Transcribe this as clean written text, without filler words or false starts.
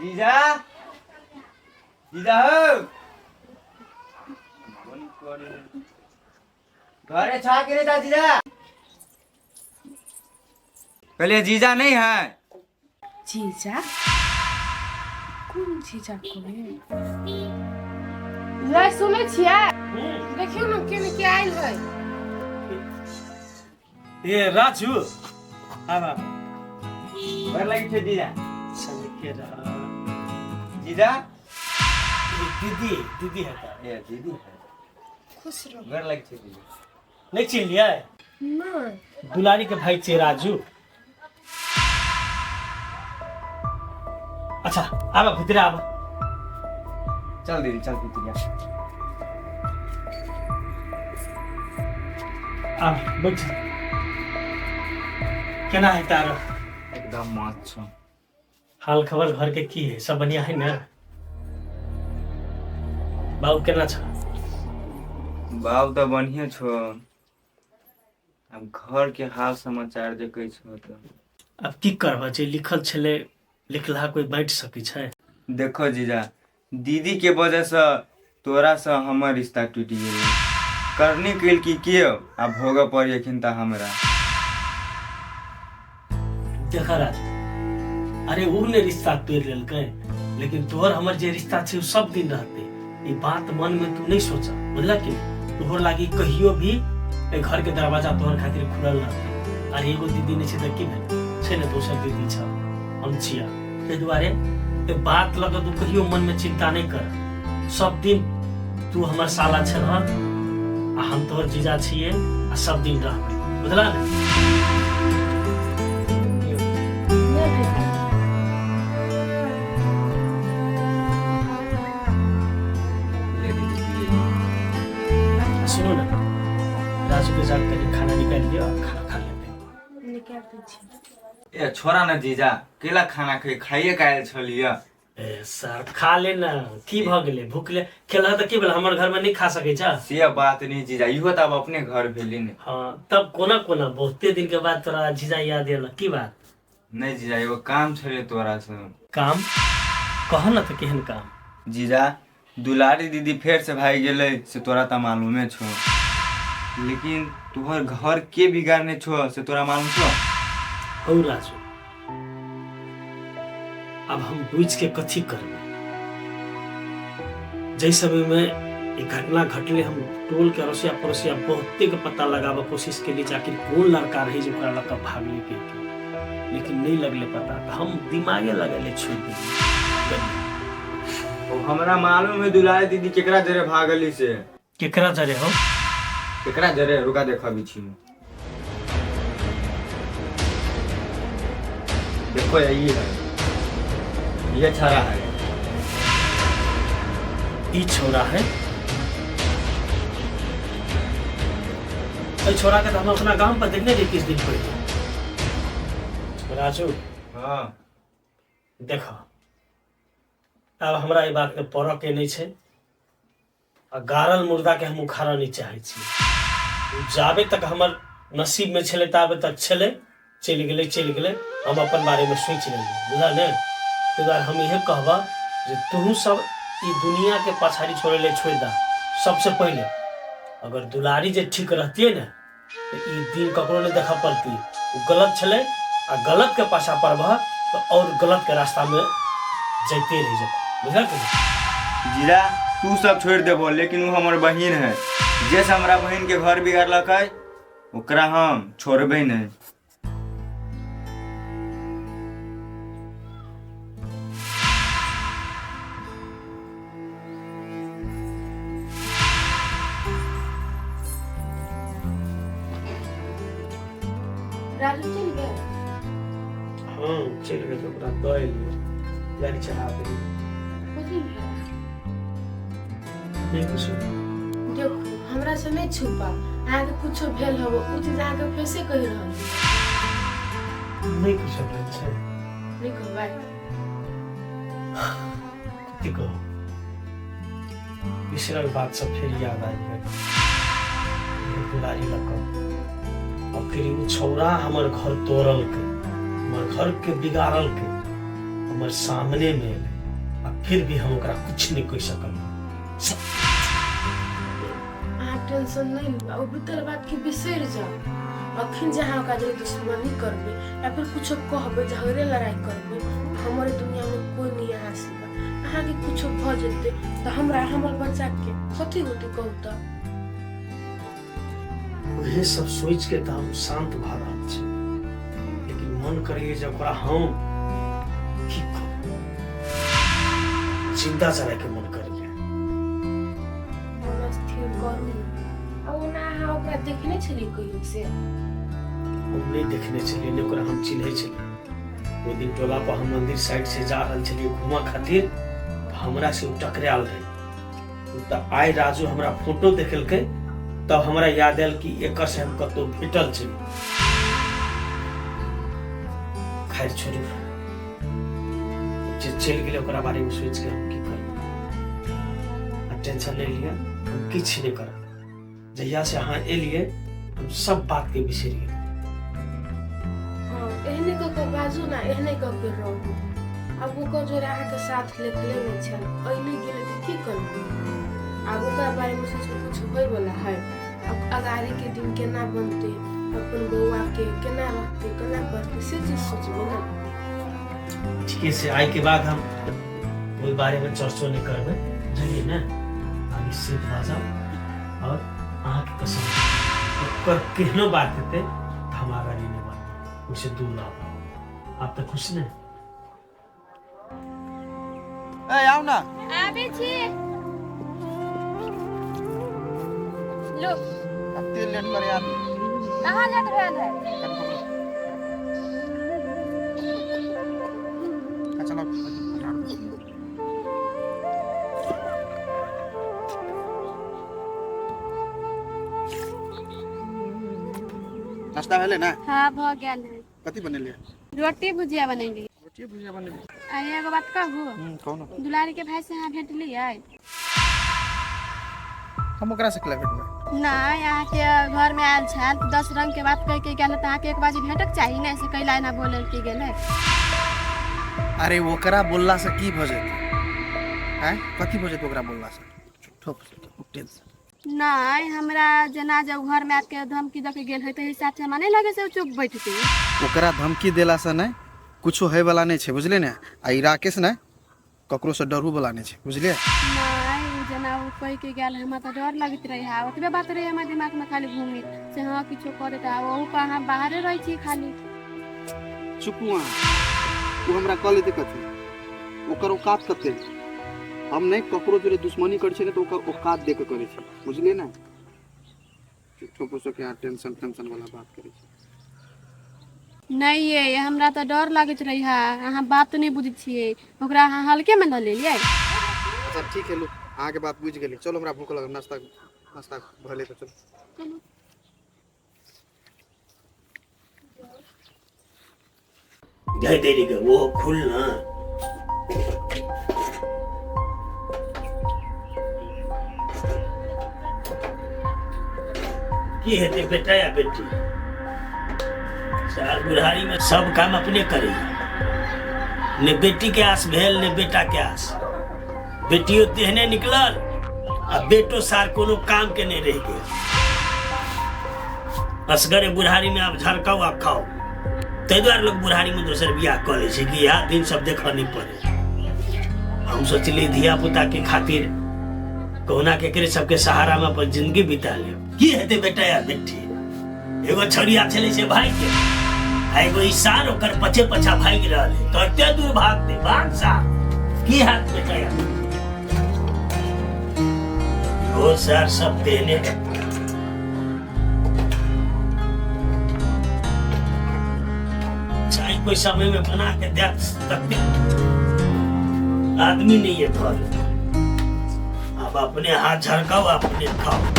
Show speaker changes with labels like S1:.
S1: जीजा जीजा हो घरे छा के रहता जीजा कहलिए जीजा नहीं है
S2: जीजा कौन जीजा कोने ले सुने छियै देखियो ना के आइल है
S3: ये राजू आवा
S1: घर लगी छे जीजा
S3: संग के
S1: जीजा
S3: दीदी दीदी है का
S1: ये दीदी है
S2: खुश रहो
S1: घर लगी छे जीजा
S3: नहीं चिन लिया
S2: ना
S3: दुलारी के भाई छे राजू अच्छा आवा भीतर आवा
S1: चल दीदी चल पितिया
S3: आ बैठ केना है तारो
S1: एकदम मस्त छो
S3: हाल खबर घर के की है सब बढ़िया है ना बाबू केना छ
S1: बाब तो बढ़िया छो अब घर के हाल समाचार देखे छो तो
S3: अब की करबा जे लिखल छले लिखला कोई बैठ सकै छै
S1: देखो जीजा दीदी के वजह से तोरा से हमर रिश्ता टूट गेल करनी कल की के अब भोग पड़ी एखिनता हमरा
S3: देखा राज अरे वो ने रिश्ता तोड़ लेलकै लेकिन तोहर हमर जे रिश्ता छै सब दिन रहते ई बात मन में तू नहीं सोचा बुझला कि तोहर लागी कहियो भी ए घर के दरवाजा तोहर खातिर खुलल रहते अरे एगो दीदी नहीं छै त की भेल छै ने दोसर दीदी छ हम छिया ते दुआरे ए बात लग तू कहियो मन में चिंता नहीं कर सब दिन तू हमर साला छ रह आ हम तोहर जीजा छिए आ सब दिन रहबै बुझला ने
S2: ले बेटा
S1: ले दीदी
S3: सुनो ना राजू के साथ कहीं खाना निकाल दियो और खाना खा लेते हैं
S2: निकाल दै छी
S1: ए छोरा ना जीजा केला खाना खाइए कायल छलिया
S3: ए सर खा ले ना की भ गेले भूख ले खेला त की भेल हमर घर में नहीं खा सकै छ
S1: से बात नहीं जीजा इहो त अब अपने घर भेली ने
S3: हां तब कोना कोना बहुते दिन के बाद तोरा जीजा याद आयल की बात
S1: नहीं जीजा एगो काम छले तोरा से
S3: काम कह ना त केहन काम
S1: जीजा दुलारी दीदी फेर से भाग गेले से तोरा त मालूमे छो लेकिन तोहर घर के बिगाड़ने छो से तोरा मालूम छो
S3: हौ राजू अब हम बुझ के कथी करबै जै समय में ये घटना घटले हम टोल के अड़ोसिया पड़ोसिया बहुते के पता लगावे कोशिश के लिए आखिर कौन लड़का रही जो ओकरा लड़का भागले के लेकिन नहीं लगले पता तो हम दिमागे लगले छोड़ दिए
S1: ओ हमरा मालूम है दुलारी दीदी केकरा जरे भागली से
S3: केकरा जरे हो
S1: केकरा जरे रुका देखबी छी देखो यही है ये छारा है
S3: ई छोरा है ए छोरा के तो हम अपना गांव पर देखने थे किस दिन पहले राजू
S1: हां
S3: देखो अब हमरा ई बात में पड़ो के नहीं छे आ गारल मुर्दा के हम उखाड़ा नहीं चाहे छी जाबे तक हमर नसीब में छले ताबे तक छले चल गेले हम अपन बारे में सोच लेंगे बुझा ने ते दुआरे हम यह कहबा जे तू सब ई दुनिया के पछाड़ी छोड़े ले छोड़ दा सबसे पहले अगर दुलारी जे ठीक रहती है ना तो ई दिन ककरो नहीं देखा पड़ती वो गलत छले आ गलत के पाछा पड़बा तो और गलत के रास्ता में जैते रह जा बुझल कि
S1: जीरा तू सब छोड़ देबो लेकिन वो हमर बहिन है जैसे हमरा बहिन के घर बिगाड़लक है ओकरा हम छोड़बे नहीं
S2: राजू चल गए
S3: हाँ चल गए तो पूरा दौड़ लियो गाड़ी चला दे
S2: कथी भेल
S3: नहीं कुछ
S2: देखो हमरा से नहीं छुपा आगे कुछो भेल हो उ चीज आगे कैसे कहि रहल
S3: नहीं कुछ भेल छै
S2: नहीं कहबै
S3: की कहो पिछला बात सब फिर याद आ गई दुलारी लग और फिर वो छौरा हमर घर तोड़ल के हमर घर के बिगाड़ल के हमर सामने में फिर भी हम ओकरा कुछ नहीं कह सकल।
S2: अहाँ टेंशन नहीं लो, अब बीतल बात के बिसर जाओ। अखन जहाँ का जो दुश्मनी करबे या फिर कुछ कहबे, झगड़े लड़ाई करबे, हमारे दुनिया में कोई नहीं आ सिवा। अहाँ के कुछ भ जेते तो हमरा हमर बच्चा के कथी होते कहू तो।
S3: वही सब सोच के तो हम शांत भा रहल छी, लेकिन मन करिए जब ओकरा हम की कहूं, चिंता चला के मन करिए।
S2: मन स्थिर करू। अब ना अहाँ ओकरा देखने छलिए कहियो से?
S3: हम नहीं देखने छलिए, ने ओकरा हम चिन्है छलिए। वो दिन टोला पर हम मंदिर साइड से जा रहल छलिए घूमा खातिर, तो हमरा से उ टकराल रहे। तो आइ राजू हमरा फोटो देखलकै, तब हमरा याद आयल कि एकर से हम कतौ भेटल छी। खैर छोड़ू, जे चलि गेलै ओकरा बारे में सोच के हम की करब। टेंशन नहीं लिया, हम किछ नहीं करब। जहिया से अहाँ एलिए हम सब बात के बिसरि गेलिए।
S2: एहने क के बाजू ना, एहने क के रहू। अब ओकर जोरे अहाँ के साथ लेखले में छल, अइने गेले त की करबू? अब ओकरा बारे में सोच के कुछ होय वाला है। अब अगाड़ी के दिन केना बनते, अपन बउआ के केना रहते, केना करते, से चीज सोचबे ना।
S3: ठीक से आए के बाद हम कोई बारे में चर्चा नहीं करबे, जानिए ना। आगे से जाओ और अहाँ के कसम ओकर केहनो बात हेते त हम आगाड़ी नहीं बढ़ब, उसे दूर ना पाओ। आप तो खुश ने?
S4: ए आओ ना।
S5: आबे छी। लो
S4: कते लेट करे यार।
S5: कहाँ लेट भेल है?
S4: चलो नाश्ता भेले ना?
S5: हाँ भ गेल है।
S4: कथी बनेलिए?
S5: रोटी भुजिया बनेली।
S4: रोटी भुजिया बनेलिए।
S5: आ एगो बात कहू,
S4: कौन?
S5: दुलारी के भाई से यहाँ भेटली है?
S4: हम ओकरा से क्लब भेटबै।
S5: ना, यहाँ के घर में आयल छल तो 10 रंग के बात कह के गेल त अहाँ के एक बाजी भेटक चाहिए ना, ऐसे कैला ना बोले के गेल है।
S4: अरे ओकरा बोलला से की भ जेतै? हैं? कथी भ जेतै ओकरा बोलला से? झूठो टेंशन।
S5: ना, हमरा जना जब घर में आके धमकी दे के गेल है तो हिसाब से हमरा नहीं लगे से चुप बैठते।
S4: ओकरा धमकी देला से नहीं कुछो होय वाला नहीं छे, बुझले ना? आ ई राकेश ना ककरो से डरू वाला नहीं छे, बुझलिए?
S5: नहीं, जना वो कह के गेल हमरा तो डर लगत रही है। ओतबे बात रही हमरा दिमाग में खाली घूमी से हाँ किछो कर देता। वो कहाँ बाहर रही छी खाली।
S4: चुपुआ तू हमरा कह लेते कथी? ओकर औकात कते? हम नहीं ककरो जोरे दुश्मनी कर छे तो ओकर औकात देख के करे छे, बुझलिए ना? झूठो पूछो के टेंशन वाला बात करे छे।
S5: नहीं ये हमरा तो डर लगत रही है। अहाँ बात नहीं बुझी छिए, ओकरा अहाँ हल्के में न ले लिये।
S4: अच्छा ठीक है, लो आगे के बात बुझ गेली। चलो हमरा भूख लगल, नाश्ता भले तो चलो।
S3: जय तेरी के वो खुल ना। की हेते बेटा या बेटी? साल बुढ़ारी में सब काम अपने करे, ने बेटी के आस भेल ने बेटा के आस। बेटियों देहने निकलल आ बेटो सार कोनो काम के नहीं रह गए। असगरे बुढ़ारी में आप झरकाओ आ खाओ, तै द्वारे लोग बुढ़ारी में दोसर बियाह कर ले कि यार दिन सब देखा नहीं पड़े। हम सोचली धिया पुता के खातिर कहुना के सबके सहारा में अपन जिंदगी बिता ले। की हेते बेटा या बेटी? एगो छड़िया छले से भाई के, एगो ईशान ओकर पछे पछा भाग रहल है। कते दूर भागते बादशाह की हाथ बेटा या वो सर सब देने चाय कोई समय में बना के दे सकते आदमी नहीं है घर। अब अपने हाथ झड़काओ अपने खाओ।